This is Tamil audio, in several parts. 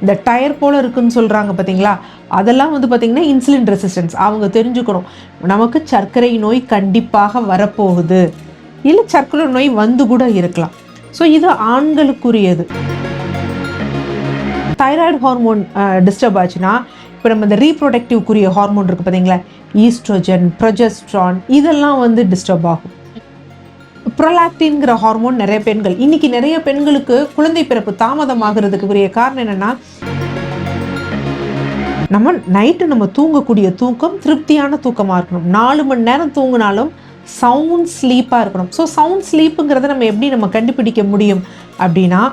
இந்த டயர் போல் இருக்குன்னு சொல்கிறாங்க பார்த்தீங்களா, அதெல்லாம் வந்து பார்த்திங்கன்னா இன்சுலின் ரெசிஸ்டன்ஸ். அவங்க தெரிஞ்சுக்கணும், நமக்கு சர்க்கரை நோய் கண்டிப்பாக வரப்போகுது, இல்லை சர்க்கரை நோய் வந்து கூட இருக்கலாம். ஸோ இது ஆண்களுக்குரியது. தைராய்டு ஹார்மோன் டிஸ்டர்ப் ஆச்சுன்னா, இப்போ நம்ம இந்த ரீப்ரொடக்டிவ்க்குரிய ஹார்மோன் இருக்குது பார்த்தீங்களா, ஈஸ்ட்ரோஜன், ப்ரொஜெஸ்ட்ரான், இதெல்லாம் வந்து டிஸ்டர்ப் ஆகும். ப்ரொலாக்டின்கிற ஹார்மோன் இன்னைக்கு நிறைய பெண்களுக்கு குழந்தை பிறப்பு தாமதமாகிறதுக்குரிய காரணம் என்னன்னா, நம்ம தூங்கக்கூடிய தூக்கம் திருப்தியான தூக்கமாக இருக்கணும். 4 மணி நேரம் தூங்கினாலும் சவுண்ட் ஸ்லீப்பாக இருக்கணும். ஸோ சவுண்ட் ஸ்லீப்புங்கிறத நம்ம கண்டுபிடிக்க முடியும் அப்படின்னா,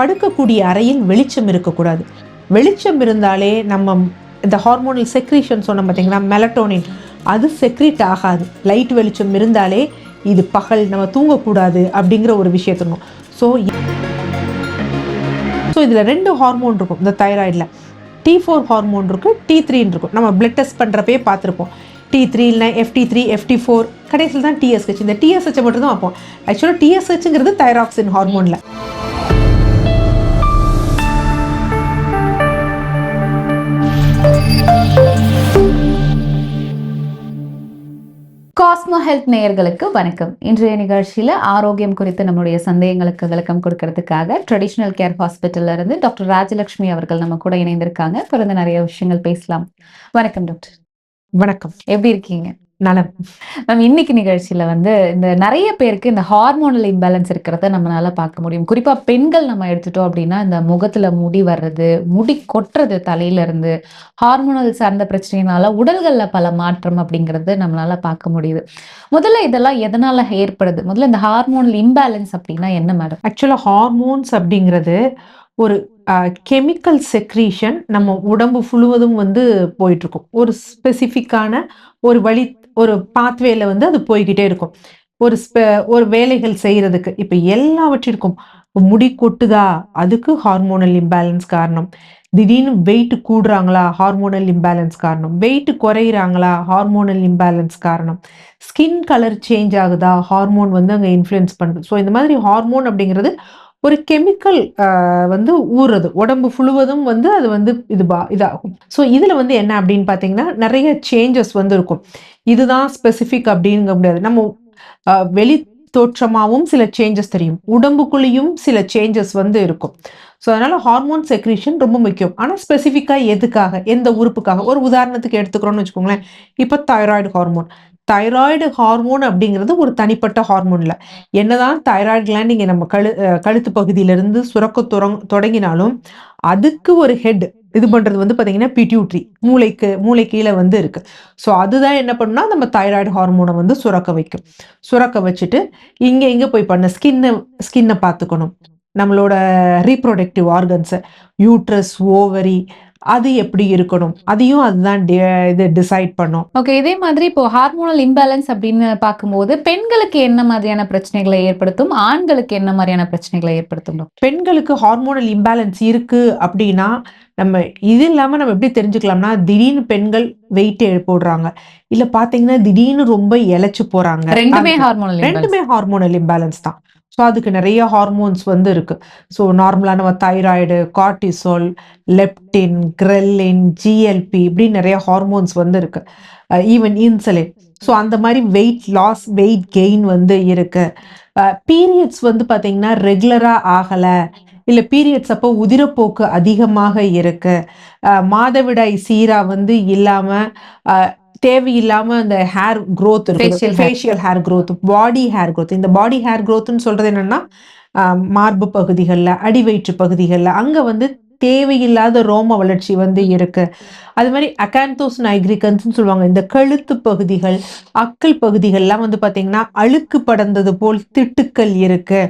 படுக்கக்கூடிய அறையில் வெளிச்சம் இருக்கக்கூடாது. வெளிச்சம் இருந்தாலே நம்ம இந்த ஹார்மோனல் செக்ரீஷன் சொன்னோம் பார்த்தீங்கன்னா, மெலட்டோனின், அது செக்ரீட் ஆகாது. லைட் வெளிச்சம் இருந்தாலே இது பகல், நம்ம தூங்கக்கூடாது அப்படிங்கிற ஒரு விஷயத்தணும். ஸோ இதில் 2 ஹார்மோன் இருக்கும். இந்த தைராய்டில் T4 ஹார்மோன் இருக்குது, T3 இருக்கும். நம்ம பிளட் டெஸ்ட் பண்ணுறப்பே பார்த்துருப்போம். T3 இல்லை FT3, FT4, கடைசியில் தான் TSH. இந்த TSH மட்டும் தான் பார்ப்போம். ஆக்சுவலாக TSHங்கிறது தைராக்சின் ஹார்மோனில். காஸ்மோ ஹெல்த் நேயர்களுக்கு வணக்கம். இன்றைய நிகழ்ச்சியில் ஆரோக்கியம் குறித்து நம்முடைய சந்தேகங்களுக்கு விளக்கம் கொடுக்கறதுக்காக ட்ரெடிஷ்னல் கேர் ஹாஸ்பிட்டல்ல இருந்து டாக்டர் ராஜலட்சுமி அவர்கள் நம்ம கூட இணைந்திருக்காங்க. தொடர்ந்து நிறைய விஷயங்கள் பேசலாம். வணக்கம் டாக்டர். வணக்கம். எப்படி இருக்கீங்க? நலம். மேம், இன்னைக்கு நிகழ்ச்சியில இந்த நிறைய பேருக்கு இந்த ஹார்மோனல் இம்பேலன்ஸ் இருக்கிறத நம்மளால பார்க்க முடியும். குறிப்பா பெண்கள் நம்ம எடுத்துட்டோம் அப்படின்னா, இந்த முகத்துல முடி வர்றது, முடி கொட்டுறது, தலையில இருந்து ஹார்மோனல் சார்ந்த பிரச்சனைனால உடல்கள்ல பல மாற்றம் அப்படிங்கிறது நம்மளால பார்க்க முடியுது. முதல்ல இதெல்லாம் எதனால ஏற்படுது? முதல்ல இந்த ஹார்மோனல் இம்பேலன்ஸ் அப்படின்னா என்ன மேடம்? ஆக்சுவலாக ஹார்மோன்ஸ் அப்படிங்கிறது ஒரு கெமிக்கல் செக்ரீஷன் நம்ம உடம்பு முழுவதும் போயிட்டுருக்கும். ஒரு ஸ்பெசிஃபிக்கான ஒரு பாத்வேல அது போய்கிட்டே இருக்கும். ஒரு வேலைகள் செய்கிறதுக்கு. இப்போ எல்லாவற்றிற்கும் முடி கொட்டுதா, அதுக்கு ஹார்மோனல் இம்பேலன்ஸ் காரணம். திடீர்னு வெயிட் கூடுறாங்களா, ஹார்மோனல் இம்பேலன்ஸ் காரணம். வெயிட் குறையிறாங்களா, ஹார்மோனல் இம்பேலன்ஸ் காரணம். ஸ்கின் கலர் சேஞ்ச் ஆகுதா, ஹார்மோன் அங்கே இன்ஃப்ளூயன்ஸ் பண்ணுது. ஸோ இந்த மாதிரி ஹார்மோன் அப்படிங்கிறது ஒரு கெமிக்கல் ஊறுறது உடம்பு முழுவதும் அது இதாகும். ஸோ இதில் என்ன அப்படின்னு பார்த்தீங்கன்னா, நிறைய சேஞ்சஸ் இருக்கும். இதுதான் ஸ்பெசிஃபிக் அப்படிங்க முடியாது. நம்ம வெளி தோற்றமாகவும் சில சேஞ்சஸ் தெரியும், உடம்புக்குள்ளேயும் சில சேஞ்சஸ் இருக்கும். ஸோ அதனால ஹார்மோன் செக்ரீஷன் ரொம்ப முக்கியம். ஆனால் ஸ்பெசிஃபிக்காக எதுக்காக, எந்த உறுப்புக்காக, ஒரு உதாரணத்துக்கு எடுத்துக்கிறோம்னு வச்சுக்கோங்களேன். இப்போ தைராய்டு ஹார்மோன் அப்படிங்கிறது ஒரு தனிப்பட்ட ஹார்மோன்ல. என்னதான் தைராய்டு கிளாண்ட் இங்கே நம்ம கழுத்து பகுதியிலிருந்து சுரக்க தொடங்கினாலும் அதுக்கு ஒரு ஹெட் இது பண்றது பார்த்தீங்கன்னா பிட்யூட்ரி, மூளை கீழே இருக்கு. ஸோ அதுதான் என்ன பண்ணுன்னா, நம்ம தைராய்டு ஹார்மோனை சுரக்க வச்சுட்டு இங்கே போய் பண்ண ஸ்கின்னை பார்த்துக்கணும். நம்மளோட ரீப்ரொடக்டிவ் ஆர்கன்ஸை, யூட்ரஸ், ஓவரி, அது எப்படி இருக்கணும், அதையும் அதுதான் இது டிசைட் பண்ணும். ஓகே, இதே மாதிரி இப்போ ஹார்மோனல் இம்பேலன்ஸ் அப்படின்னு பார்க்கும்போது பெண்களுக்கு என்ன மாதிரியான பிரச்சனைகளை ஏற்படுத்தும், ஆண்களுக்கு என்ன மாதிரியான பிரச்சனைகளை ஏற்படுத்தும்? பெண்களுக்கு ஹார்மோனல் இம்பேலன்ஸ் இருக்கு அப்படின்னா, நம்ம இது இல்லாம நம்ம எப்படி தெரிஞ்சுக்கலாம்னா, திடீர்னு பெண்கள் வெயிட் போடுறாங்க, இல்ல பாத்தீங்கன்னா திடீர்னு ரொம்ப இழைச்சு போறாங்க. ரெண்டுமே ஹார்மோனல் இம்பேலன்ஸ் தான். ஸோ அதுக்கு நிறைய ஹார்மோன்ஸ் இருக்கு. ஸோ நார்மலாக நம்ம தைராய்டு, கார்டிசோல், லெப்டின், கிரெல்லின், ஜிஎல்பி, இப்படி நிறைய ஹார்மோன்ஸ் இருக்கு. Even insulin. ஸோ அந்த மாதிரி வெயிட் லாஸ், வெயிட் கெயின் இருக்கு. பீரியட்ஸ் பார்த்தீங்கன்னா ரெகுலராக ஆகலை, இல்லை பீரியட்ஸ் அப்போ உதிரப்போக்கு அதிகமாக இருக்கு, மாதவிடாய் சீரா இல்லாமல் தேவையில்லாம அந்த ஹேர் க்ரோத் இருக்கு, ஃபேஷியல் ஹேர் க்ரோத், பாடி ஹேர் க்ரோத். இந்த பாடி ஹேர் க்ரோத்னு சொல்றது என்னன்னா, மார்பு பகுதிகளில், அடிவயிற்று பகுதிகளில் அங்கே தேவையில்லாத ரோம வளர்ச்சி இருக்கு. அது மாதிரி அகாந்தோஸ் நைக்ரிகன்ஸ்னு சொல்லுவாங்க. இந்த கழுத்து பகுதிகள், அக்கல் பகுதிகள்லாம் பார்த்தீங்கன்னா அழுக்கு படர்ந்தது போல் திட்டுக்கள் இருக்கு.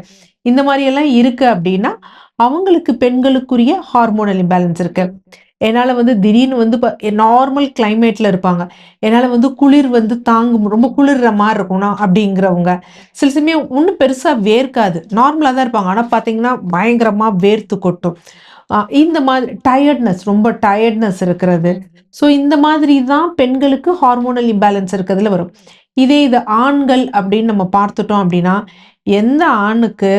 இந்த மாதிரி எல்லாம் இருக்கு அப்படின்னா அவங்களுக்கு பெண்களுக்குரிய ஹார்மோனல் இம்பேலன்ஸ் இருக்கு. என்னால் திடீர்னு நார்மல் கிளைமேட்டில் இருப்பாங்க, என்னால் குளிர் தாங்க ரொம்ப குளிர்ற மாதிரி இருக்கும்னா அப்படிங்கிறவங்க, சில சமயம் ஒன்றும் பெருசாக வேர்க்காது, நார்மலாக தான் இருப்பாங்க, ஆனால் பார்த்தீங்கன்னா பயங்கரமாக வேர்த்து கொட்டும். இந்த மாதிரி ரொம்ப டயர்ட்னஸ் இருக்கிறது. ஸோ இந்த மாதிரி தான் பெண்களுக்கு ஹார்மோனல் இம்பேலன்ஸ் இருக்கிறதுல வரும். இது ஆண்கள் அப்படின்னு நம்ம பார்த்துட்டோம் அப்படின்னா, எந்த ஆணுக்கு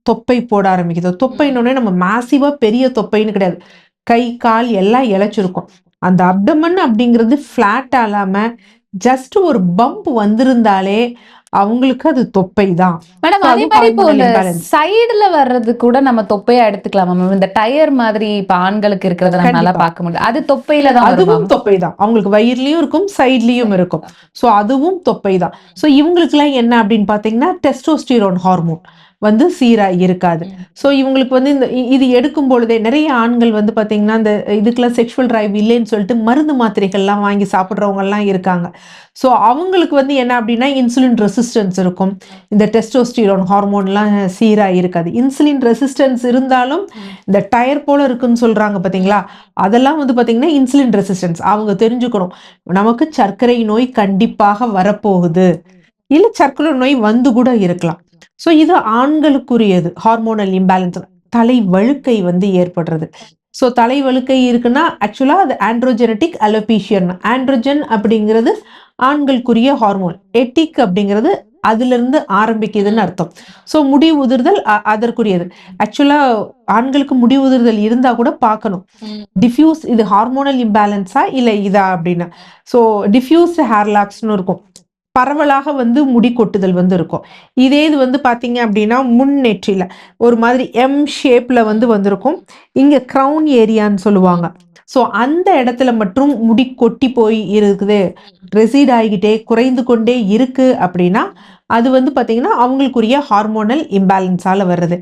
தொப்பை போட ஆரம்பிக்குது. தொப்பைன்னொடனே நம்ம மேசிவா பெரிய தொப்பைன்னு கிடையாது. கை, கால் எல்லாம் இளைச்சிருக்கும். அந்த அப்டமன் அப்படிங்கிறது ஃப்ளாட் ஆகாம ஜஸ்ட் ஒரு பம்ப் வந்திருந்தாலே அவங்களுக்கு அது தொப்பை தான். மேடம் அதே மாதிரி இப்போ இந்த சைடுல வர்றது கூட நம்ம தொப்பையா எடுத்துக்கலாமா மேம்? இந்த டயர் மாதிரி இப்ப ஆண்களுக்கு இருக்கிறத நம்மளால பார்க்க முடியும். அது தொப்பையில தான் அதுவும் தொப்பை தான். அவங்களுக்கு வயிறுலயும் இருக்கும், சைட்லயும் இருக்கும். சோ அதுவும் தொப்பை தான். சோ இவங்களுக்குலாம் என்ன அப்படின்னு பாத்தீங்கன்னா டெஸ்டோஸ்டிரோன் ஹார்மோன் வந்து சீரா இருக்காது. சோ இவங்களுக்கு வந்து இந்த இது எடுக்கும் பொழுதே நிறைய ஆண்கள் வந்து பாத்தீங்கன்னா இந்த இதுக்கெல்லாம் செக்ஷுவல் டிரைவ் இல்லைன்னு சொல்லிட்டு மருந்து மாத்திரைகள்லாம் வாங்கி சாப்பிடுறவங்க எல்லாம் இருக்காங்க. சோ அவங்களுக்கு வந்து என்ன அப்படின்னா இன்சுலின் ரெசிஸ்டன்ஸ் இருக்கும். இந்த டெஸ்டோஸ்டிரோன் ஹார்மோன்லாம் சீரா இருக்காது. இன்சுலின் ரெசிஸ்டன்ஸ் இருந்தாலும் இந்த டயர் போல இருக்குன்னு சொல்றாங்க பாத்தீங்களா, அதெல்லாம் வந்து பாத்தீங்கன்னா இன்சுலின் ரெசிஸ்டன்ஸ். அவங்க தெரிஞ்சுக்கணும், நமக்கு சர்க்கரை நோய் கண்டிப்பாக வரப்போகுது, இல்ல சர்க்கரை நோய் வந்து கூட இருக்கலாம். ஸோ இது ஆண்களுக்குரியது. ஹார்மோனல் இம்பேலன்ஸ், தலை வழுக்கை வந்து ஏற்படுறது. ஸோ தலை வழுக்கை இருக்குன்னா ஆக்சுவலாக அது ஆண்ட்ரோஜெனட்டிக் அலோபீஷியன். ஆண்ட்ரோஜன் அப்படிங்கிறது ஆண்களுக்குரிய ஹார்மோன், எட்டிக் அப்படிங்கிறது அதுல இருந்து ஆரம்பிக்குதுன்னு அர்த்தம். ஸோ முடி உதிர்தல் அதற்குரியது. ஆக்சுவலா ஆண்களுக்கு முடி உதிர்தல் இருந்தா கூட பார்க்கணும், டிஃப்யூஸ் இது ஹார்மோனல் இம்பேலன்ஸா இல்லை இதா அப்படின்னு. ஸோ டிஃப்யூஸ் ஹேர்லாக்ஸ்னு இருக்கும், பரவலாக வந்து முடி கொட்டுதல் வந்து இருக்கும். இதே இது வந்து பார்த்தீங்க அப்படின்னா முன்னெற்றியில் ஒரு மாதிரி எம் ஷேப்பில் வந்து வந்திருக்கும். இங்கே க்ரௌன் ஏரியான்னு சொல்லுவாங்க. ஸோ அந்த இடத்துல மட்டும் முடி கொட்டி போய் இருக்குது, ரெசீட் ஆகிக்கிட்டே குறைந்து கொண்டே இருக்கு அப்படின்னா அது வந்து பார்த்தீங்கன்னா அவங்களுக்குரிய ஹார்மோனல் இம்பேலன்ஸால வருது.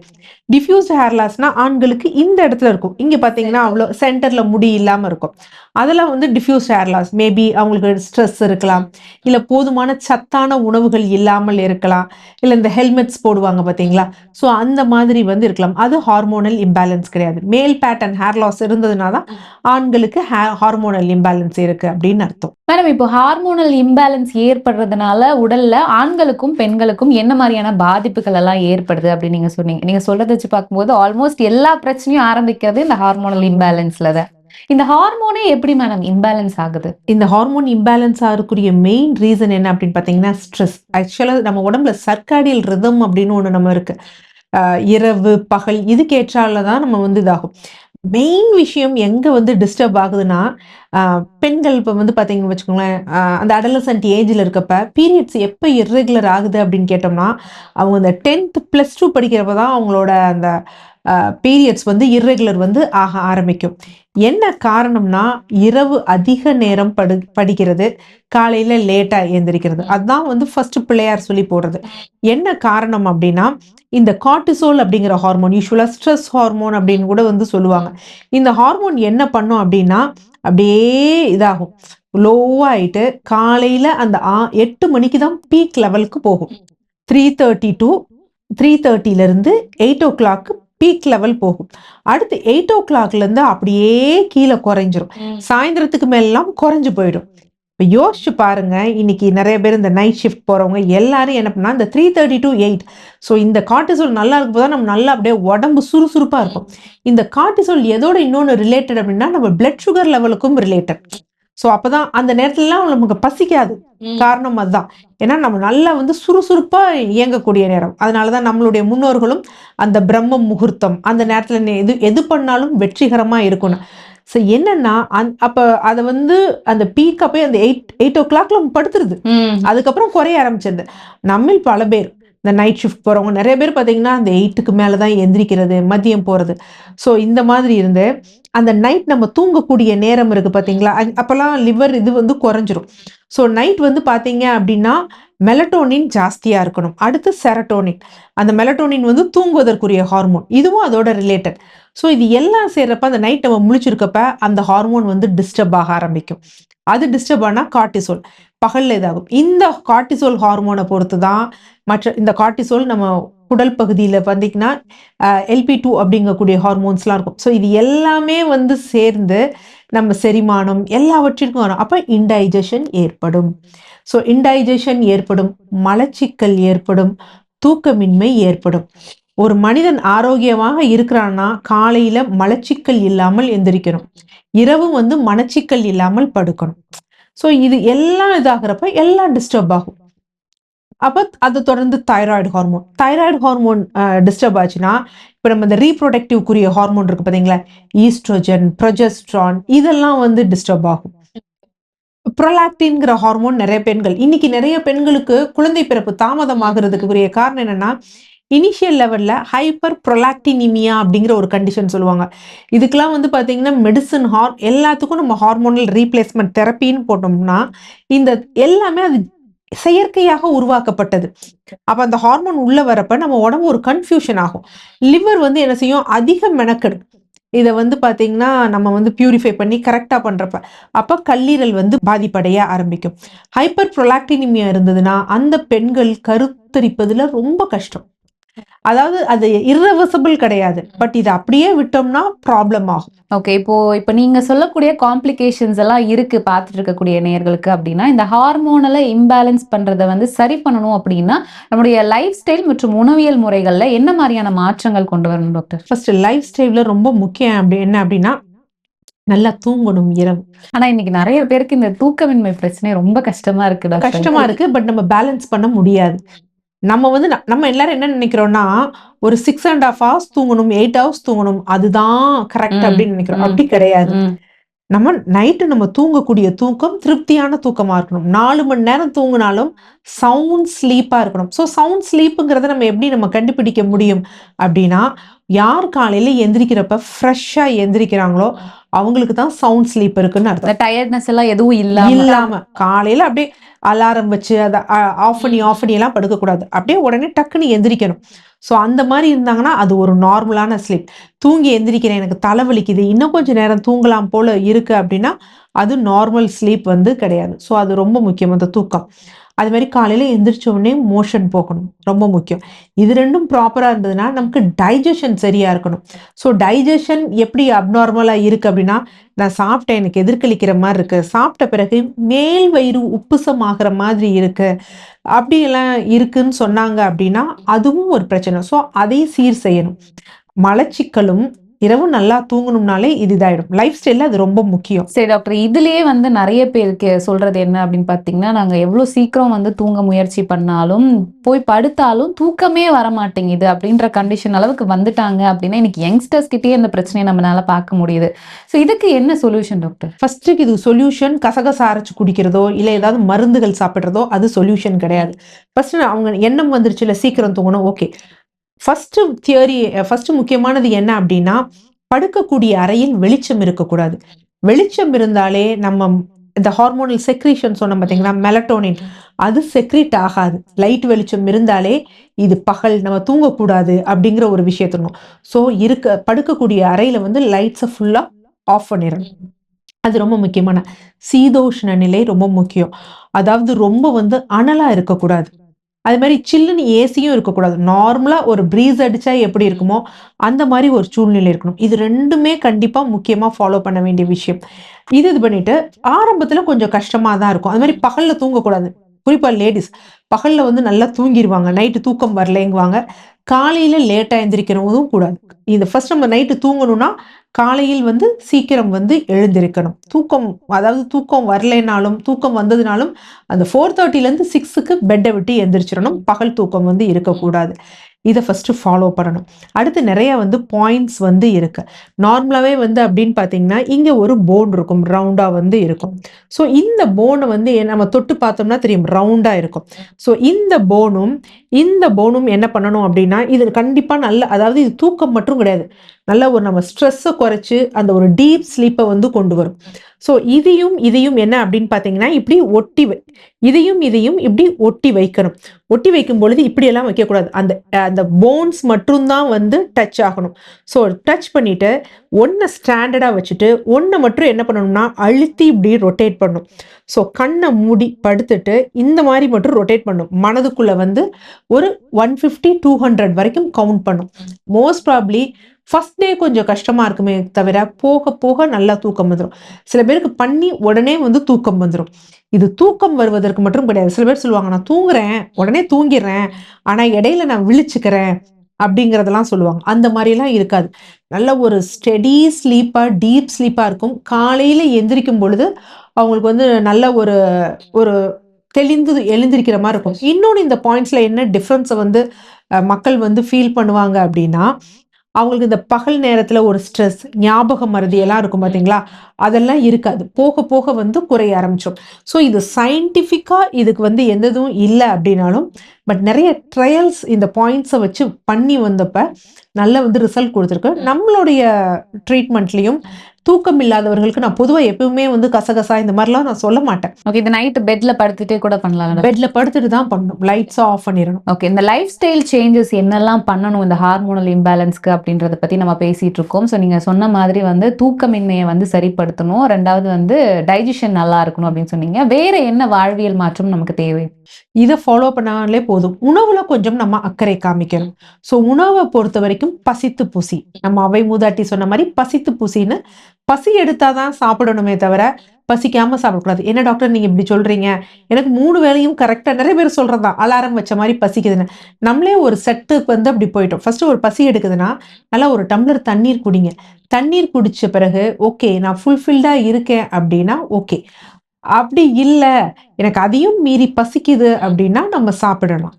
டிஃப்யூஸ்ட் ஹேர் லாஸ்னா ஆண்களுக்கு இந்த இடத்துல இருக்கும், இங்கே பார்த்தீங்கன்னா அவ்வளோ சென்டர்ல முடி இல்லாமல் இருக்கும். அதெல்லாம் வந்து டிஃப்யூஸ்ட் ஹேர் லாஸ். மேபி அவங்களுக்கு ஸ்ட்ரெஸ் இருக்கலாம், இல்லை போதுமான சத்தான உணவுகள் இல்லாமல் இருக்கலாம், இல்லை இந்த ஹெல்மெட்ஸ் போடுவாங்க பார்த்தீங்களா, ஸோ அந்த மாதிரி வந்து இருக்கலாம். அது ஹார்மோனல் இம்பேலன்ஸ் கிடையாது. மேல் பேட்டர்ன் ஹேர் லாஸ் இருந்ததுனா தான் ஆண்களுக்கு ஹார்மோனல் இம்பேலன்ஸ் இருக்கு அப்படின்னு அர்த்தம். மேடம் இப்போ ஹார்மோனல் இம்பேலன்ஸ் ஏற்படுறதுனால உடல்ல ஆண்களுக்கும் பெண்களுக்கும் என்ன மாதிரியான பாதிப்புகள் எல்லாம் ஏற்படுது அப்படின்னு நீங்க சொன்னீங்க. நீங்க சொல்றதை வச்சு பார்க்கும்போது ஆல்மோஸ்ட் எல்லா பிரச்சனையும் ஆரம்பிக்கிறது இந்த ஹார்மோனல் இம்பேலன்ஸ்ல தான். இந்த ஹார்மோனே எப்படி மேடம் இம்பேலன்ஸ் ஆகுது? இந்த ஹார்மோன் இம்பேலன்ஸ் ஆகக்கூடிய மெயின் ரீசன் என்ன அப்படின்னு பார்த்தீங்கன்னா ஸ்ட்ரெஸ். ஆக்சுவலாக நம்ம உடம்புல சர்க்காடியல் ரிதம் அப்படின்னு ஒன்று நம்ம இருக்கு, இரவு பகல் இதுக்கேற்றால தான் நம்ம வந்து இதாகும். மெயின் விஷயம் எங்கே வந்து டிஸ்டர்ப் ஆகுதுன்னா பெண்கள் இப்போ வந்து பார்த்தீங்கன்னு வச்சுக்கோங்களேன், அந்த அடலசன்ட் ஏஜில் இருக்கப்ப பீரியட்ஸ் எப்போ இர்ரெகுலர் ஆகுது அப்படின்னு கேட்டோம்னா அவங்க அந்த 10th +2 படிக்கிறப்ப தான் அவங்களோட அந்த பீரியட்ஸ் வந்து இர்ரெகுலர் வந்து ஆக ஆரம்பிக்கும். என்ன காரணம்னா இரவு அதிக நேரம் படிக்கிறது, காலையில் லேட்டாக எழுந்திரிக்கிறது. அதுதான் வந்து ஃபர்ஸ்ட் பிள்ளையார் சொல்லி போடுறது. என்ன காரணம் அப்படின்னா இந்த கார்டிசோல் அப்படிங்கிற ஹார்மோன், யூஸ்வலாக ஸ்ட்ரெஸ் ஹார்மோன் அப்படின்னு கூட வந்து சொல்லுவாங்க. இந்த ஹார்மோன் என்ன பண்ணும் அப்படின்னா அப்படியே இதாகும், லோவாயிட்டு காலையில் அந்த 8 மணிக்கு தான் பீக் லெவலுக்கு போகும். 3:30 to 3:30லேருந்து 8 o'clock பீக் லெவல் போகும். அடுத்து 8 o'clockலேருந்து அப்படியே கீழே குறைஞ்சிரும். சாயந்தரத்துக்கு மேலாம் குறைஞ்சு போயிடும். இப்போ யோசிச்சு பாருங்க, இன்னைக்கு நிறைய பேர் இந்த நைட் ஷிஃப்ட் போறவங்க எல்லாரும் என்ன பண்ணா இந்த 3:30 to 8, ஸோ இந்த கார்டிசோல் நல்லா இருக்கும் போது நம்ம நல்லா அப்படியே உடம்பு சுறுசுறுப்பா இருக்கும். இந்த கார்டிசோல் எதோட இன்னொன்று ரிலேட்டட் அப்படின்னா நம்ம பிளட் சுகர் லெவலுக்கும் ரிலேட்டட். ஸோ அப்போதான் அந்த நேரத்துலலாம் நமக்கு பசிக்காது. காரணம் அதுதான், ஏன்னா நம்ம நல்லா வந்து சுறுசுறுப்பா இயங்கக்கூடிய நேரம். அதனால தான் நம்மளுடைய முன்னோர்களும் அந்த பிரம்ம முகூர்த்தம் அந்த நேரத்தில் எது பண்ணாலும் வெற்றிகரமா இருக்கணும். ஸோ என்னன்னா அப்போ அதை வந்து அந்த பீக்கை போய் அந்த 8 o'clock நம்ம படுத்துருது, அதுக்கப்புறம் குறைய ஆரம்பிச்சிருது. நம்மில் பல பேர் இந்த நைட் ஷிஃப்ட் போகிறவங்க நிறைய பேர் பார்த்தீங்கன்னா அந்த 8க்கு மேலே தான் எந்திரிக்கிறது, மதியம் போகிறது. ஸோ இந்த மாதிரி இருந்து அந்த நைட் நம்ம தூங்கக்கூடிய நேரம் இருக்குது பார்த்தீங்களா, அப்போல்லாம் லிவர் இது வந்து குறைஞ்சிரும். ஸோ நைட் வந்து பார்த்தீங்க அப்படின்னா மெலட்டோனின் ஜாஸ்தியாக இருக்கணும். அடுத்து செரட்டோனின், அந்த மெலட்டோனின் வந்து தூங்குவதற்குரிய ஹார்மோன், இதுவும் அதோட ரிலேட்டட். ஸோ இது எல்லாம் சேர்றப்ப அந்த நைட் நம்ம முழிச்சிருக்கப்ப அந்த ஹார்மோன் வந்து டிஸ்டர்ப் ஆக ஆரம்பிக்கும். அது டிஸ்டர்ப் ஆனால் கார்டிசோல் பகலில் இதாகும். இந்த கார்டிசோல் ஹார்மோனை பொறுத்து தான் மற்ற இந்த கார்டிசோல் நம்ம குடல் பகுதியில் பார்த்தீங்கன்னா LP2 அப்படிங்கக்கூடிய ஹார்மோன்ஸ்லாம் இருக்கும். ஸோ இது எல்லாமே வந்து சேர்ந்து நம்ம செரிமானம் எல்லாவற்றிற்கும் வரும். அப்போ இன்டைஜஷன் ஏற்படும். ஸோ இன்டைஜஷன் ஏற்படும், மலச்சிக்கல் ஏற்படும், தூக்கமின்மை ஏற்படும். ஒரு மனிதன் ஆரோக்கியமாக இருக்கிறான்னா காலையில் மலச்சிக்கல் இல்லாமல் எந்திரிக்கணும், இரவும் வந்து மனச்சிக்கல் இல்லாமல் படுக்கணும். ஸோ இது எல்லாம் இதாகிறப்ப எல்லாம் டிஸ்டர்ப் ஆகும். அப்ப அத தொடர்ந்து தைராய்டு ஹார்மோன் டிஸ்டர்ப் ஆச்சுன்னா, இப்ப நம்ம இந்த ரீப்ரொடக்டிவ்க்குரிய ஹார்மோன் இருக்கு பார்த்தீங்களா? ஈஸ்ட்ரோஜன், ப்ரொஜெஸ்ட்ரான் இதெல்லாம் வந்து டிஸ்டர்ப் ஆகும். புரோலாக்டின்ங்கிற ஹார்மோன் இன்னைக்கு நெறைய பெண்களுக்கு குழந்தை பிறப்பு தாமதம் ஆகுறதுக்கு உரிய காரணம் என்னன்னா, இனிஷியல் லெவல்ல ஹைப்பர் புரோலாக்டினிமியா அப்படிங்கிற ஒரு கண்டிஷன் சொல்லுவாங்க. இதுக்கெல்லாம் வந்து பார்த்தீங்கன்னா, மெடிசின் எல்லாத்துக்கும் நம்ம ஹார்மோனல் ரீப்ளேஸ்மென்ட் தெரப்பின்னு போட்டோம்னா, இந்த எல்லாமே அது செயற்கையாக உருவாக்கப்பட்டது. அப்ப அந்த ஹார்மோன் உள்ள வரப்ப நம்ம உடம்பு ஒரு கன்ஃப்யூஷன் ஆகும். லிவர் வந்து என்ன செய்யும்? அதிக மெனக்கெடும். இத வந்து பார்த்தீங்கன்னா, நம்ம வந்து பியூரிஃபை பண்ணி கரெக்ட்டா பண்றப்ப. அப்ப கல்லீரல் வந்து பாதிப்படைய ஆரம்பிக்கும். ஹைப்பர் புரோலாக்டினிமியா இருந்ததுன்னா, அந்த பெண்கள் கருத்தரிப்பதுல ரொம்ப கஷ்டம். அதாவது அது இர்ரிவர்சிபிள் கிடையாது. பட் இத அப்படியே விட்டோம்னா ப்ராப்ளம் ஆகும். ஓகே. இப்ப நீங்க சொல்லக்கூடிய காம்ப்ளிகேஷன்ஸ் எல்லாம் இருக்கு பார்த்துட்டு இருக்கக்கூடிய நேயர்களுக்கு அப்படின்னா, இந்த ஹார்மோனல இம்பேலன்ஸ் பண்றத வந்து சரி பண்ணணும் அப்படின்னா, நம்முடைய லைஃப் ஸ்டைல் மற்றும் உணவியல் முறைகள்ல என்ன மாரியான மாற்றங்கள் கொண்டு வரணும் டாக்டர்? ஃபர்ஸ்ட் லைஃப் ஸ்டைல்ல ரொம்ப முக்கியம் என்ன அப்படின்னா, நல்லா தூங்கணும் இரவு. ஆனா இன்னைக்கு நெறைய பேருக்கு இந்த தூக்கமின்மை பிரச்சனை ரொம்ப கஷ்டமா இருக்கு டாக்டர். கஷ்டமா இருக்கு. பட் நம்ம பேலன்ஸ் பண்ண முடியாது. நம்ம வந்து நம்ம எல்லாரும் என்ன நினைக்கிறோம்னா, ஒரு 6 1/2 ஹவர்ஸ் தூங்கணும், 8 ஹவர்ஸ் தூங்கணும். அதுதான் கரெக்ட் ம், அப்படின்னு நினைக்கிறோம். ம், அப்படி கிடையாது. ம். நம்ம தூங்கக்கூடிய தூக்கம் திருப்தியான தூக்கமா இருக்கணும். 4 மணி நேரம் தூங்குனாலும் சவுண்ட் ஸ்லீப்பா இருக்கணும். சவுண்ட் ஸ்லீப்ங்கிறத நம்ம கண்டுபிடிக்க முடியும் அப்படின்னா, யார் காலையில எந்திரிக்கிறப்ப ஃப்ரெஷ்ஷா எந்திரிக்கிறாங்களோ, அவங்களுக்கு தான் சவுண்ட் ஸ்லீப் இருக்குன்னு இந்த அர்த்தம். டயர்ட்னஸ் எல்லாம் எதுவும் இல்லாம. இல்லாம காலையில அப்படியே அலாரம் வச்சு அத ஆஃப் பண்ணி எல்லாம் படுக்கக்கூடாது. அப்படியே உடனே டக்குன்னு எந்திரிக்கணும். அந்த மாரி இருந்தாங்கன்னா, அது ஒரு நார்மலான ஸ்லீப். தூங்கி எந்திரிக்கிறேன், எனக்கு தலை வலிக்குது, இன்னும் கொஞ்சம் நேரம் தூங்கலாம் போல இருக்கு அப்படின்னா, அது நார்மல் ஸ்லீப் வந்து கிடையாது. அது ரொம்ப முக்கியம் அந்த தூக்கம். அது மாரி காலையில எந்திரிச்ச உடனே மோஷன் போகணும். ரொம்ப முக்கியம். இது 2ம் ப்ராப்பரா இருந்ததுன்னா, நமக்கு டைஜஷன் சரியா இருக்கணும். டைஜஷன் எப்படி அப்நார்மலா இருக்கு அப்படின்னா, நான் சாப்பிட்டேன், எனக்கு எதிர்கலிக்கிற மாரி இருக்கு. சாப்பிட்ட பிறகு மேல் வயிறு உப்புசம் ஆகுற மாதிரி இருக்கு. அப்படியெல்லாம் இருக்குன்னு சொன்னாங்க அப்படின்னா, அதுவும் ஒரு பிரச்சனை. அதையும் சீர் செய்யணும். மலச்சிக்கலும், இரவு நல்லா தூங்கணும்னாலே இது இதாயிடும். லைஃப் ஸ்டைல்ல அது ரொம்ப முக்கியம். சரி டாக்டர். இதுலயே வந்து நெறைய பேருக்கு சொல்றது என்ன அப்படின்னு பார்த்தீங்கன்னா, நாங்க எவ்ளோ சீக்கிரம் வந்து தூங்க முயற்சி பண்ணாலும், போய் படுத்தாலும் தூக்கமே வரமாட்டேங்குது அப்படின்ற கண்டிஷன் அளவுக்கு வந்துட்டாங்க அப்படின்னா, இன்னைக்கு யங்ஸ்டர்ஸ் கிட்டயே இந்த பிரச்சனைய நம்மனால பார்க்க முடியுது. இதுக்கு என்ன சொல்யூஷன் டாக்டர்? ஃபர்ஸ்ட்டுக்கு இது சொல்யூஷன் கசகசா அரைச்சு குடிக்கிறதோ, இல்ல ஏதாவது மருந்துகள் சாப்பிடுறதோ, அது சொல்யூஷன் கிடையாது. ஃபர்ஸ்ட்டு அவங்க எண்ணம் வந்துருச்சுல்ல சீக்கிரம் தூங்கணும், ஓகே. ஃபர்ஸ்ட் முக்கியமானது என்ன அப்படின்னா, படுக்கக்கூடிய அறையில் வெளிச்சம் இருக்கக்கூடாது. வெளிச்சம் இருந்தாலே இந்த ஹார்மோனல் செக்ரீஷன் சொன்னோம் பார்த்தீங்களா? மெலட்டோனின் அது செக்ரீட் ஆகாது. லைட் வெளிச்சம் இருந்தாலே, இது பகல் நம்ம தூங்கக்கூடாது அப்படிங்கிற ஒரு விஷயத்த படுக்கக்கூடிய அறையில வந்து லைட்ஸ ஃபுல்லா ஆஃப் பண்ணிறணும். அது ரொம்ப முக்கியமான சீதோஷ்ண நிலை ரொம்ப முக்கியம். அதாவது ரொம்ப வந்து அனலா இருக்கக்கூடாது. அது மாரி சில்லுன்னு ஏசியும் இருக்கக்கூடாது. நார்மலா ஒரு ப்ரீஸ் அடிச்சா எப்படி இருக்குமோ, அந்த மாரி ஒரு சூழ்நிலை இருக்கணும். இது 2மே கண்டிப்பா முக்கியமா ஃபாலோ பண்ண வேண்டிய விஷயம். இது பண்ணிட்டு ஆரம்பத்துல கொஞ்சம் கஷ்டமா தான் இருக்கும். அது மாரி பகல்ல தூங்கக்கூடாது. குறிப்பா லேடீஸ். பகல்ல வந்து நல்லா தூங்கிருவாங்க. நைட்டு தூக்கம் வரலேங்குவாங்க. காலையில லேட்டா எந்திரிக்கிறதும் கூடாது. இது ஃபர்ஸ்ட் நம்ம நைட்டு தூங்கணும்னா, காலையில் வந்து சீக்கிரம் வந்து எழுந்திரிக்கணும். அதாவது தூக்கம் வரலைனாலும், தூக்கம் வந்ததுனாலும் அந்த 4:30லேருந்து 6க்கு பெட்ட விட்டு எந்திரிச்சிரணும். பகல் தூக்கம் வந்து இருக்கக்கூடாது. இத ஃபர்ஸ்ட்டு ஃபாலோ பண்ணணும். அடுத்து நெறைய வந்து பாயிண்ட்ஸ் வந்து இருக்கு. நார்மலாவே வந்து அப்படின்னு பார்த்தீங்கன்னா, இங்க ஒரு போன் இருக்கும். ரவுண்டா வந்து இருக்கும். இந்த போன வந்து நம்ம தொட்டு பார்த்தோம்னா தெரியும். ரவுண்டா இருக்கும். இந்த போனும் என்ன பண்ணணும் அப்படின்னா, இது கண்டிப்பா அதாவது இது தூக்கம் மட்டும் கிடையாது. நல்ல ஒரு நம்ம ஸ்ட்ரெஸ்ஸ குறைச்சு, அந்த ஒரு டீப் ஸ்லீப்ப வந்து கொண்டு வரும். இதையும் என்ன அப்படின்னு பார்த்தீங்கன்னா, இப்படி இதையும் இப்படி ஒட்டி வைக்கணும். ஒட்டி வைக்கும் பொழுது இப்படியெல்லாம் வைக்கக்கூடாது. அந்த போன்ஸ் மட்டும் தான் வந்து டச் ஆகணும். டச் பண்ணிட்டு, ஒண்ண ஸ்டாண்டர்டா வச்சுட்டு, ஒண்ண மட்டும் என்ன பண்ணணும்னா, அழுத்தி இப்படி ரொட்டேட் பண்ணணும். கண்ண மூடி படுத்துட்டு, இந்த மாரி மட்டும் ரொட்டேட் பண்ணணும். மனதுக்குள்ள வந்து ஒரு 150, 200 வரைக்கும் கவுண்ட் பண்ணும். மோஸ்ட் ப்ராபப்லி ஃபர்ஸ்ட் டே கொஞ்சம் கஷ்டமா இருக்குமே தவிர, போக போக நல்லா தூக்கம் வந்துரும். சில பேருக்கு பண்ணி உடனே வந்து தூக்கம் வந்துரும். இது தூக்கம் வருவதற்கு மட்டும் கிடையாது. சில பேர் சொல்லுவாங்க, "நான் தூங்குறேன், உடனே தூங்கிர்றேன். ஆனா இடையில நான் விழிச்சுக்கிறேன்." அப்படிங்கிறதெல்லாம் சொல்லுவாங்க. அந்த மாரிலாம் இருக்காது. நல்ல ஒரு ஸ்டெடி ஸ்லீப்பா, டீப் ஸ்லீப்பா இருக்கும். காலையில எந்திரிக்கும் பொழுது, அவங்களுக்கு வந்து நல்ல ஒரு ஒரு தெளிந்து எழுந்திருக்கிற மாதிரி இருக்கும். இன்னொன்று இந்த பாயிண்ட்ஸ்ல என்ன டிஃப்ரென்ஸை வந்து மக்கள் வந்து ஃபீல் பண்ணுவாங்க அப்படின்னா, அவங்களுக்கு இந்த பகல் நேரத்துல ஒரு ஸ்ட்ரெஸ், ஞாபக மறதி எல்லாம் இருக்கும் பார்த்தீங்களா? அதெல்லாம் இருக்காது. போக போக வந்து குறைய ஆரம்பிச்சிடும். ஸோ இது சயின்டிஃபிக்கா இதுக்கு வந்து எந்த இதுவும் இல்ல அப்படின்னாலும், பட் நெறைய ட்ரையல்ஸ் இந்த பாயிண்ட்ஸ வச்சு பண்ணி வந்தப்ப, நல்ல வந்து ரிசல்ட் குடுத்துருக்கு. நம்மளுடைய ட்ரீட்மெண்ட்லயும் தூக்கம் இல்லாதவர்களுக்கு நான் பொதுவா எப்பவுமே வந்து கசகசா இந்த மாரிலாம் நான் சொல்ல மாட்டேன். ஓகே. இது நைட் பெட்ல படுத்துட்டே கூட பண்ணலாம். பெட்ல படுத்துட்டு தான் பண்ணணும். லைட்ஸ ஆஃப் பண்ணிரணும். ஓகே. இந்த லைஃப் ஸ்டைல் சேஞ்சஸ் என்னெல்லாம் பண்ணணும் இந்த ஹார்மோனல் இம்பேலன்ஸ்க்கு அப்படின்றத பத்தி நம்ம பேசிட்டு இருக்கோம். ஸோ நீங்க சொன்ன மாதிரி வந்து தூக்கமின்மையை வந்து சரிப்படுத்தணும். 2வது வந்து டைஜஷன் நல்லா இருக்கணும் அப்படின்னு சொன்னீங்க. வேற என்ன வாழ்வியல் மாற்றம் நமக்கு தேவை? இத ஃபாலோ பண்ணாலே போதும். உணவுல கொஞ்சம் நம்ம அக்கறை காமிக்கணும். ஸோ உணவ பொறுத்த வரைக்கும் பசித்து புசி. நம்ம அவை மூதாட்டி சொன்ன மாரி பசித்து புசின்னு, பசி எடுத்தா தான் சாப்பிடணுமே தவிர, பசிக்காம சாப்பிடக்கூடாது. என்ன டாக்டர் நீங்க இப்படி சொல்றீங்க? எனக்கு 3 வேளையும் கரெக்ட்டா நெறைய பேர் சொல்றது தான். அலாரம் வச்ச மாரி பசிக்குதுன்னு. நம்மளே ஒரு செட்டுக்கு வந்து அப்படி போயிட்டோம். ஃபர்ஸ்ட்டு ஒரு பசி எடுக்குதுன்னா, நல்லா ஒரு டம்ளர் தண்ணீர் குடிங்க. தண்ணீர் குடிச்ச பிறகு, ஓகே நான் ஃபுல்ஃபில்டா இருக்கேன் அப்படின்னா ஓகே. அப்படி இல்ல, எனக்கு அதையும் மீறி பசிக்குது அப்படின்னா நம்ம சாப்பிடலாம்.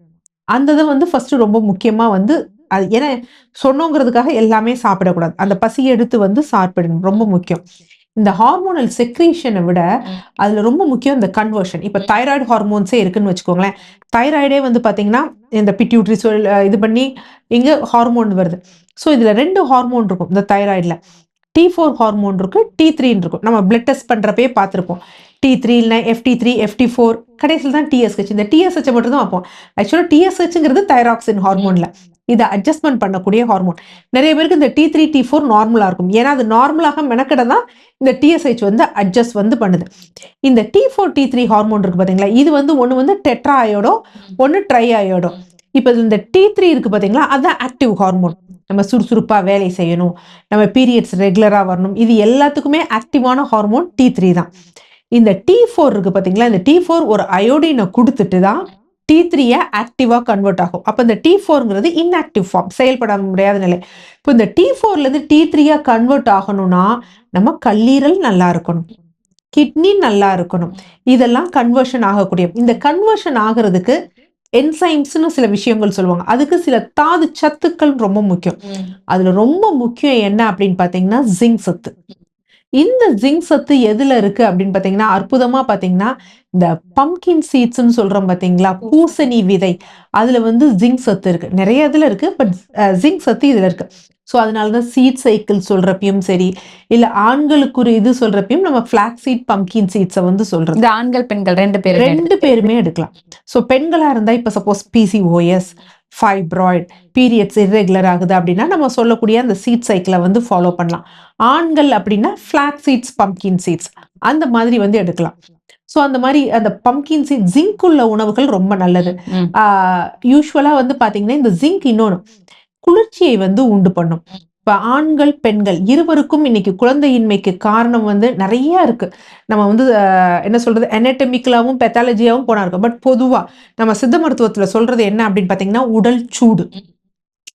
அந்த இத வந்து ஃபர்ஸ்ட்டு ரொம்ப முக்கியமா வந்து அது ஏன்னா சொன்னோங்கிறதுக்காக எல்லாமே சாப்பிடக்கூடாது. அந்த பசிய எடுத்து வந்து சாப்பிடணும். ரொம்ப முக்கியம். இந்த ஹார்மோனல் செக்ரீஷன விட அதுல ரொம்ப முக்கியம் இந்த கன்வர்ஷன். இப்ப தைராய்டு ஹார்மோன்ஸே இருக்குன்னு வச்சுக்கோங்களேன். தைராய்டே வந்து பார்த்தீங்கன்னா, இந்த பிட்யூட்டரி இது பண்ணி இங்க ஹார்மோன் வருது. ஸோ இதுல 2 ஹார்மோன் இருக்கும் இந்த தைராய்டுல. T4 ஹார்மோன் இருக்கு, T3 இருக்கும். நம்ம பிளட் டெஸ்ட் பண்றப்பயே பார்த்திருப்போம். T3 இல்ல FT3, FT4 கடைசில தான் TSH. இந்த TSH மட்டும் தான் வைப்போம். ஆக்சுவலா TSHங்கிறது தைராக்சின் ஹார்மோன்ல. இத அட்ஜஸ்ட்மென்ட் பண்ணக்கூடிய ஹார்மோன். நெறைய பேருக்கு இந்த T3, T4 நார்மலா இருக்கும். ஏன்னா அது நார்மலாக மெனக்கெட தான் இந்த TSH வந்து அட்ஜஸ்ட் வந்து பண்ணுது. இந்த T4, T3 ஹார்மோன் இருக்கு பார்த்தீங்களா? இது வந்து ஒண்ணு வந்து டெட்ரா அயோடோ, ஒண்ணு ட்ரை அயோடோ. இப்ப இந்த T3 இருக்கு பார்த்தீங்களா? அதான் ஆக்டிவ் ஹார்மோன். நம்ம சுறுசுறுப்பா வேலை செய்யணும். நம்ம பீரியட்ஸ் ரெகுலரா வரணும். இது எல்லாத்துக்குமே ஆக்டிவான ஹார்மோன் T3 தான். இந்த T4 இருக்கு பார்த்தீங்களா? இந்த T4 ஒரு அயோடின குடுத்துட்டு தான் T3ய ஆக்டிவா கன்வெர்ட் ஆகும். அப்ப இந்த T4ங்கிறது இன்ஆக்டிவ் ஃபார்ம். செயல்பட முடியாத நிலை. இப்போ இந்த T4லேருந்து T3யா கன்வெர்ட் ஆகணும்னா, நம்ம கல்லீரல் நல்லா இருக்கணும். கிட்னி நல்லா இருக்கணும். இதெல்லாம் கன்வர்ஷன் ஆகக்கூடிய இந்த கன்வர்ஷன் ஆகுறதுக்கு என்சைம்ஸ்னு சில விஷயங்கள் சொல்லுவாங்க. அதுக்கு சில தாது சத்துக்கள் ரொம்ப முக்கியம். அதுல ரொம்ப முக்கியம் என்ன அப்படின்னு பார்த்தீங்கன்னா, ஜிங்க் சத்து. இந்த ஜிங்க் சத்து எதுல இருக்கு அப்படின்னு பார்த்தீங்கன்னா, அற்புதமா பார்த்தீங்கன்னா, இந்த பம்ப்கின் சீட்ஸ்ன்னு சொல்றோம் பார்த்தீங்களா? பூசணி விதை. அதுல வந்து ஜிங்க் சத்து இருக்கு. நெறைய இதுல இருக்கு. பட் ஜிங்க் சத்து இதுல இருக்கு. ஸோ அதனால தான் சீட் சைக்கிள் சொல்றப்பயும் சரி, இல்ல ஆண்களுக்கு ஒரு இது சொல்றப்பயும் நம்ம ஃபிளாக்ஸ் சீட், பம்ப்கின் சீட்ஸ வந்து சொல்றது. இந்த ஆண்கள், பெண்கள் 2 பேருமே எடுக்கலாம். ஸோ பெண்களா இருந்தா இப்ப suppose PCOS, fibroid, periods irregular ஆகுது அப்படின்னா, நம்ம சொல்லக்கூடிய அந்த சீட் சைக்கிள வந்து ஃபாலோ பண்ணலாம். ஆண்கள் அப்படின்னா ஃபிளாக்ஸ் சீட்ஸ், பம்ப்கின் சீட்ஸ் அந்த மாதிரி வந்து எடுக்கலாம். ஸோ அந்த மாரி அந்த பம்ப்கின் சீட் ஜிங்க் உள்ள உணவுகள் ரொம்ப நல்லது. யூசுவலா வந்து பார்த்தீங்கன்னா, இந்த ஜிங்க் இன்னொன்னு குளிர்ச்சியை வந்து உண்டு பண்ணும். இப்ப ஆண்கள், பெண்கள் இருவருக்கும் இன்னைக்கு குழந்தையின்மைக்கு காரணம் வந்து நெறைய இருக்கு. நம்ம வந்து என்ன சொல்றது அனாட்டமிக்கலாவும், பெத்தாலஜியாவும் போனா இருக்கு. பட் பொதுவா நம்ம சித்த மருத்துவத்துல சொல்றது என்ன அப்படின்னு பார்த்தீங்கன்னா, உடல் சூடு.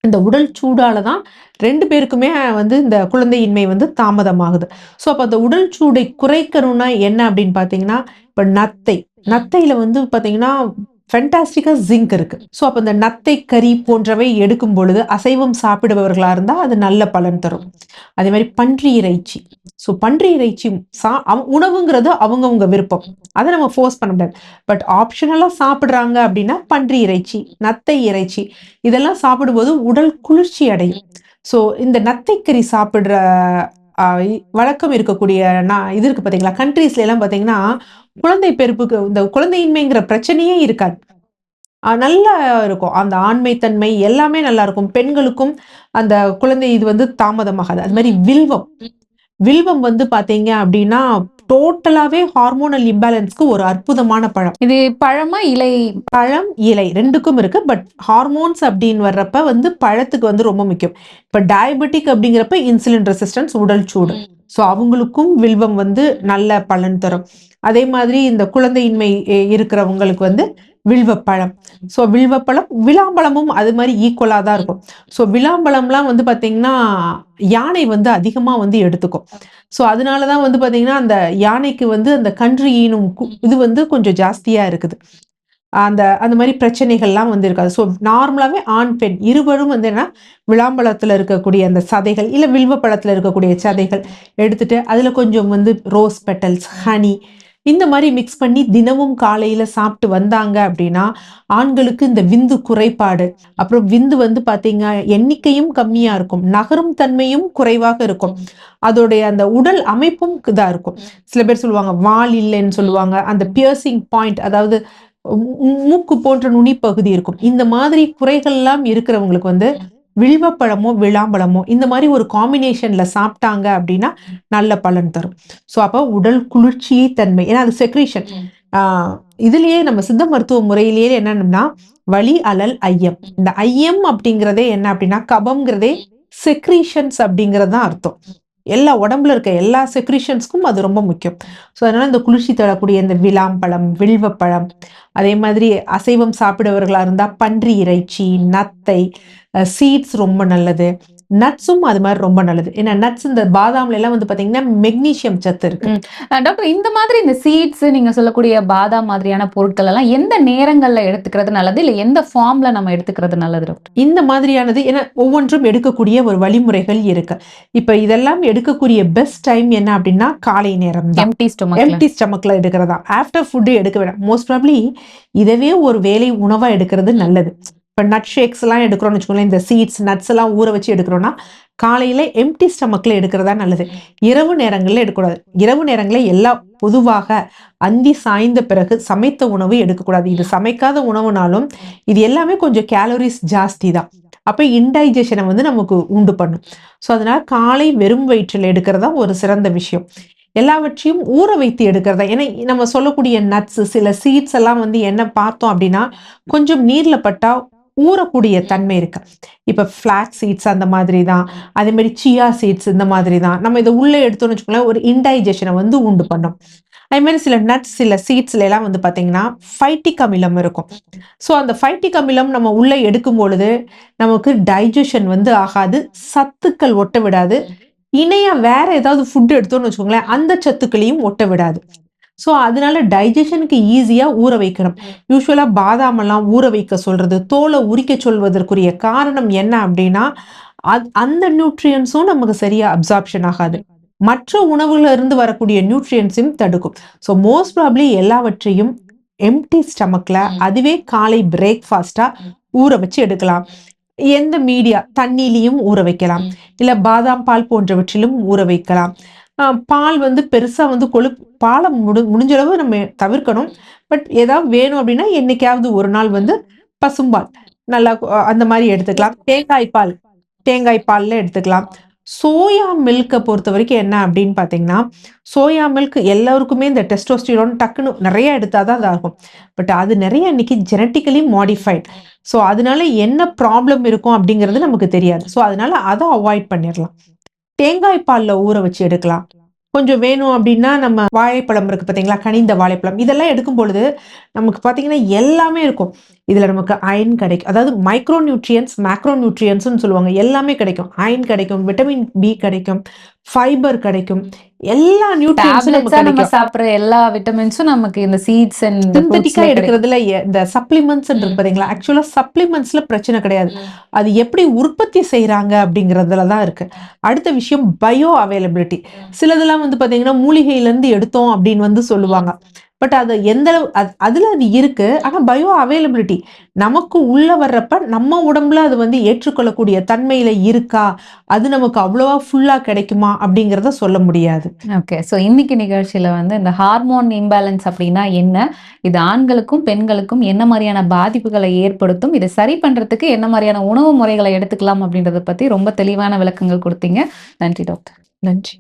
இந்த உடல் சூடால தான் 2 பேருக்குமே வந்து இந்த குழந்தையின்மை வந்து தாமதமாகுது. ஸோ அப்ப அந்த உடல் சூடை குறைக்கணும்னா என்ன அப்படின்னு பார்த்தீங்கன்னா, இப்ப நத்தையில வந்து பார்த்தீங்கன்னா, ஃபென்டாஸ்டிக்கா ஜிங்க் இருக்கு. ஸோ அப்ப இந்த நத்தை, கறி போன்றவை எடுக்கும் பொழுது அசைவம் சாப்பிடுபவர்களா இருந்தா அது நல்ல பலன் தரும். அதே மாரி பன்றி இறைச்சி. ஸோ பன்றி இறைச்சி உணவுங்கிறது அவங்கவங்க விருப்பம். அத நம்ம ஃபோர்ஸ் பண்ண முடியாது. பட் ஆப்ஷனலா சாப்பிடுறாங்க அப்படின்னா பன்றி இறைச்சி, நத்தை இறைச்சி இதெல்லாம் சாப்பிடும்போது உடல் குளிர்ச்சி அடையும். ஸோ இந்த நத்தைக்கறி சாப்பிடுற வழக்கம் இருக்கக்கூடிய இது இருக்கு பார்த்தீங்களா? கண்ட்ரீஸ்ல எல்லாம் பார்த்தீங்கன்னா, குழந்தை பிறப்புக்கு இந்த குழந்தையின்மைங்கிற பிரச்சனையே இருக்காது. நல்லா இருக்கும். அந்த ஆண்மைத்தன்மை எல்லாமே நல்லா இருக்கும். பெண்களுக்கும் அந்த குழந்தை இது வந்து தாமதமாகாது. அது மாரி வில்வம் வந்து பார்த்தீங்க அப்படின்னா, டோட்டலாவே ஹார்மோனல் இம்பேலன்ஸ்க்கு ஒரு அற்புதமான பழம். இது பழமா, இலை? பழம், இலை 2க்கும் இருக்கு. பட் ஹார்மோன்ஸ் அப்படின்னு வர்றப்ப வந்து பழத்துக்கு வந்து ரொம்ப முக்கியம். இப்ப டயபெட்டிக் அப்படிங்கிறப்ப இன்சுலின் ரெசிஸ்டன்ஸ், உடல் சூடு. ஸோ அவங்களுக்கும் வில்வம் வந்து நல்ல பலன் தரும். அதே மாதிரி இந்த குழந்தையின்மை இருக்கிறவங்களுக்கு வந்து வில்வப்பழம். ஸோ வில்வப்பழம், விளாம்பழமும் அது மாரி ஈக்குவலா தான் இருக்கும். ஸோ விளாம்பழம்லாம் வந்து பார்த்தீங்கன்னா, யானை வந்து அதிகமா வந்து எடுத்துக்கும். ஸோ அதனால தான் வந்து பார்த்தீங்கன்னா, அந்த யானைக்கு வந்து அந்த கன்று ஈனும் இது வந்து கொஞ்சம் ஜாஸ்தியா இருக்குது. அந்த அந்த மாரி பிரச்சனைகள்லாம் வந்து இருக்காது. ஸோ நார்மலாவே ஆண், பெண் இருவரும் வந்து என்னன்னா, விளாம்பழத்துல இருக்கக்கூடிய அந்த சதைகள், இல்ல வில்வ பழத்துல இருக்கக்கூடிய சதைகள் எடுத்துட்டு, அதுல கொஞ்சம் வந்து ரோஸ் பெட்டல்ஸ், ஹனி இந்த மாரி மிக்ஸ் பண்ணி தினமும் காலையில சாப்பிட்டு வந்தாங்க அப்படின்னா, ஆண்களுக்கு இந்த விந்து குறைபாடு, அப்புறம் விந்து வந்து பார்த்தீங்க எண்ணிக்கையும் கம்மியா இருக்கும். நகரும் தன்மையும் குறைவாக இருக்கும். அதோடைய அந்த உடல் அமைப்பும் இதா இருக்கும். சில பேர் சொல்லுவாங்க, வால் இல்லைன்னு சொல்லுவாங்க. அந்த பியர்சிங் பாயிண்ட் அதாவது மூக்கு போன்ற நுனிப்பகுதி இருக்கும். இந்த மாதிரி குறைகள்லாம் இருக்கிறவங்களுக்கு வந்து வில்வப்பழமோ, விளாம்பழமோ இந்த மாரி ஒரு காம்பினேஷன்ல சாப்பிட்டாங்க அப்படின்னா, நல்ல பலன் தரும். ஸோ அப்ப உடல் குளிர்ச்சி தன்மை ஏன்னா அது செக்ரீஷன். ஆ இதுலயே நம்ம சித்த மருத்துவ முறையிலேயே என்னன்னா, வலி, அழல், ஐயம். இந்த ஐயம் அப்படிங்கிறதே என்ன அப்படின்னா, கபம்ங்கிறதே செக்ரீஷன்ஸ் அப்படிங்கிறது தான் அர்த்தம். எல்லா உடம்புல இருக்க எல்லா செக்ரீஷன்ஸ்க்கும் அது ரொம்ப முக்கியம். ஸோ அதனால இந்த குளிர்ச்சி தரக்கூடிய இந்த விளாம்பழம், வில்வப்பழம், அதே மாதிரி அசைவம் சாப்பிடுபவர்களா இருந்தா பன்றி இறைச்சி, நத்தை, சீட்ஸ் ரொம்ப நல்லது. நட்ஸும் அது மாரி ரொம்ப நல்லது. ஏன்னா நட்ஸ் இந்த பாதாம்ல எல்லாம் வந்து பார்த்தீங்கன்னா, மெக்னீசியம் சத்து இருக்கு. டாக்டர் இந்த மாதிரி இந்த சீட்ஸ் நீங்க சொல்லக்கூடிய பாதாம் மாதிரியான பொருட்கள் எல்லாம் எந்த நேரங்கள்ல எடுத்துக்கிறது நல்லது? இல்ல எந்த ஃபார்ம்ல நம்ம எடுத்துக்கிறது நல்லது டாக்டர்? இந்த மாதிரியானது ஏன்னா ஒவ்வொன்றும் எடுக்கக்கூடிய ஒரு வழிமுறைகள் இருக்கு. இப்ப இதெல்லாம் எடுக்கக்கூடிய பெஸ்ட் டைம் என்ன அப்படின்னா, காலை நேரம் தான். எம்ப்டி ஸ்டொமக்ல. எம்ப்டி ஸ்டமக்ல எடுக்கிறதா. ஆஃப்டர் ஃபுட் எடுக்க வேண்டாம். மோஸ்ட் ப்ராபப்ளி இதவே ஒரு வேளை உணவா எடுக்கிறது நல்லது. இப்ப நட் ஷேக்ஸ் எல்லாம் எடுக்கிறோம்னு வச்சுக்கோங்களேன், இந்த சீட்ஸ், நட்ஸ் எல்லாம் ஊற வச்சு எடுக்கிறோம்னா, காலையில எம்ப்டி ஸ்டமக்ல எடுக்கிறதா நல்லது. இரவு நேரங்கள்ல எடுக்கக்கூடாது. இரவு நேரங்கள்ல எல்லாம் பொதுவாக அந்தி சாய்ந்த பிறகு சமைத்த உணவு எடுக்கக்கூடாது. இது சமைக்காத உணவுனாலும், இது எல்லாமே கொஞ்சம் கேலோரிஸ் ஜாஸ்தி தான். அப்ப இன்டைஜஷனை வந்து நமக்கு உண்டு பண்ணும். ஸோ அதனால காலை வெறும் வயிற்றில் எடுக்கிறதா ஒரு சிறந்த விஷயம். எல்லாவற்றையும் ஊற வைத்து எடுக்கிறதா. ஏன்னா நம்ம சொல்லக்கூடிய நட்ஸ், சில சீட்ஸ் எல்லாம் வந்து என்ன பார்த்தோம் அப்படின்னா, கொஞ்சம் நீர்ல பட்டா ஊறக்கூடிய தன்மை இருக்கு. இப்ப ஃபிளாக்ஸ் சீட்ஸ் அந்த மாதிரி தான். அதே மாரி சியா சீட்ஸ் இந்த மாதிரி தான். நம்ம இத உள்ள எடுத்தோம்னு வச்சுக்கோங்களேன், ஒரு இன்டைஜஷனை வந்து உண்டு பண்ணும். அதே மாரி சில நட்ஸ், சில சீட்ஸ்ல எல்லாம் வந்து பார்த்தீங்கன்னா, ஃபைட்டிக் அமிலம் இருக்கும். ஸோ அந்த ஃபைட்டிக் அமிலம் நம்ம உள்ள எடுக்கும் பொழுது, நமக்கு டைஜஷன் வந்து ஆகாது. சத்துக்கள் ஒட்ட விடாது. இணையா வேற ஏதாவது ஃபுட் எடுத்தோம்னு வச்சுக்கோங்களேன், அந்த சத்துக்களையும் ஒட்ட விடாது. ஸோ அதனால டைஜஷனுக்கு ஈஸியா ஊற வைக்கணும். யூசுவலா பாதாம் எல்லாம் ஊற வைக்க சொல்றது, தோலை உரிக்க சொல்வதற்குரிய காரணம் என்ன அப்படின்னா, அந்த நியூட்ரியன்ஸும் நமக்கு சரியா அப்சார்ப்ஷன் ஆகாது. மற்ற உணவுல இருந்து வரக்கூடிய நியூட்ரியன்ஸையும் தடுக்கும். ஸோ மோஸ்ட் ப்ராபப்ளி எல்லாவற்றையும் எம்ப்டி ஸ்டமக்ல அதுவே காலை பிரேக்ஃபாஸ்ட்டா ஊற வச்சு எடுக்கலாம். எந்த மீடியா தண்ணியிலயும் ஊற வைக்கலாம். இல்ல பாதாம் பால் போன்றவற்றிலும் ஊற வைக்கலாம். பால் வந்து பெருசா வந்து பாலை முடிஞ்ச அளவு நம்ம தவிர்க்கணும். பட் ஏதாவது வேணும் அப்படின்னா, என்னைக்காவது ஒரு நாள் வந்து பசும்பால் நல்லா அந்த மாரி எடுத்துக்கலாம். தேங்காய் பால்ல எடுத்துக்கலாம். சோயா மில்க்க பொறுத்தவரைக்கும் என்ன அப்படின்னு பார்த்தீங்கன்னா, சோயா மில்க் எல்லாருக்குமே இந்த டெஸ்டோஸ்டிரான் டக்குன்னு நெறைய எடுத்தா தான் இதாகும். பட் அது நெறைய இன்னைக்கு ஜெனடிக்கலி மாடிஃபைட். ஸோ அதனால என்ன ப்ராப்ளம் இருக்கும் அப்படிங்கிறது நமக்கு தெரியாது. ஸோ அதனால அத அவாய்ட் பண்ணிரலாம். தேங்காய் பால்ல ஊற வச்சு எடுக்கலாம். கொஞ்சம் வேணும் அப்படின்னா, நம்ம வாழைப்பழம் இருக்கு பார்த்தீங்களா? கனிந்த வாழைப்பழம். இதெல்லாம் எடுக்கும் பொழுது, நமக்கு பார்த்தீங்கன்னா எல்லாமே இருக்கும். இதுல நமக்கு அயர்ன் கிடைக்கும். அதாவது மைக்ரோ நியூட்ரியன்ட்ஸ், மேக்ரோ நியூட்ரியன்ட்ஸ்ன்னு சொல்லுவாங்க. எல்லாமே கிடைக்கும். அயர்ன் கிடைக்கும், விட்டமின் பி கிடைக்கும், ஃபைபர் கிடைக்கும். எல்லா நியூட்ரியன்ட்ஸும் நமக்கு நம்ம கிடைக்கும். சாப்பிடுற எல்லா விட்டமின்ஸும் நமக்கு இந்த சீட்ஸ் அண்ட் சிந்தட்டிக்கா எடுக்கிறதுல இந்த சப்ளிமெண்ட்ஸ் இருக்கு பாத்தீங்களா? ஆக்சுவலா சப்ளிமெண்ட்ஸ்ல பிரச்சனை கிடையாது. அது எப்படி உற்பத்தி செய்றாங்க அப்படிங்கிறதுல தான் இருக்கு. அடுத்த விஷயம் பயோ அவைலபிலிட்டி. சிலதெல்லாம் வந்து பாத்தீங்கன்னா, மூலிகையில இருந்து எடுத்தோம் அப்படின்னு வந்து சொல்லுவாங்க. பட் அது எந்த அளவு அதுல அது இருக்கு. ஆனா பயோ அவைலபிலிட்டி நமக்கு உள்ள வர்றப்ப நம்ம உடம்புல அது வந்து ஏற்றுக்கொள்ளக்கூடிய தன்மையில இருக்கா? அது நமக்கு அவ்வளவா ஃபுல்லா கிடைக்குமா? அப்படிங்கிறத சொல்ல முடியாது. ஓகே. ஸோ இன்னைக்கு நிகழ்ச்சியில வந்து இந்த ஹார்மோன் இம்பேலன்ஸ் அப்படின்னா என்ன? இது ஆண்களுக்கும், பெண்களுக்கும் என்ன மாரியான பாதிப்புகளை ஏற்படுத்தும்? இதை சரி பண்றதுக்கு என்ன மாரியான உணவு முறைகளை எடுத்துக்கலாம் அப்படின்றத பத்தி ரொம்ப தெளிவான விளக்கங்கள் குடுத்தீங்க. நன்றி டாக்டர். நன்றி.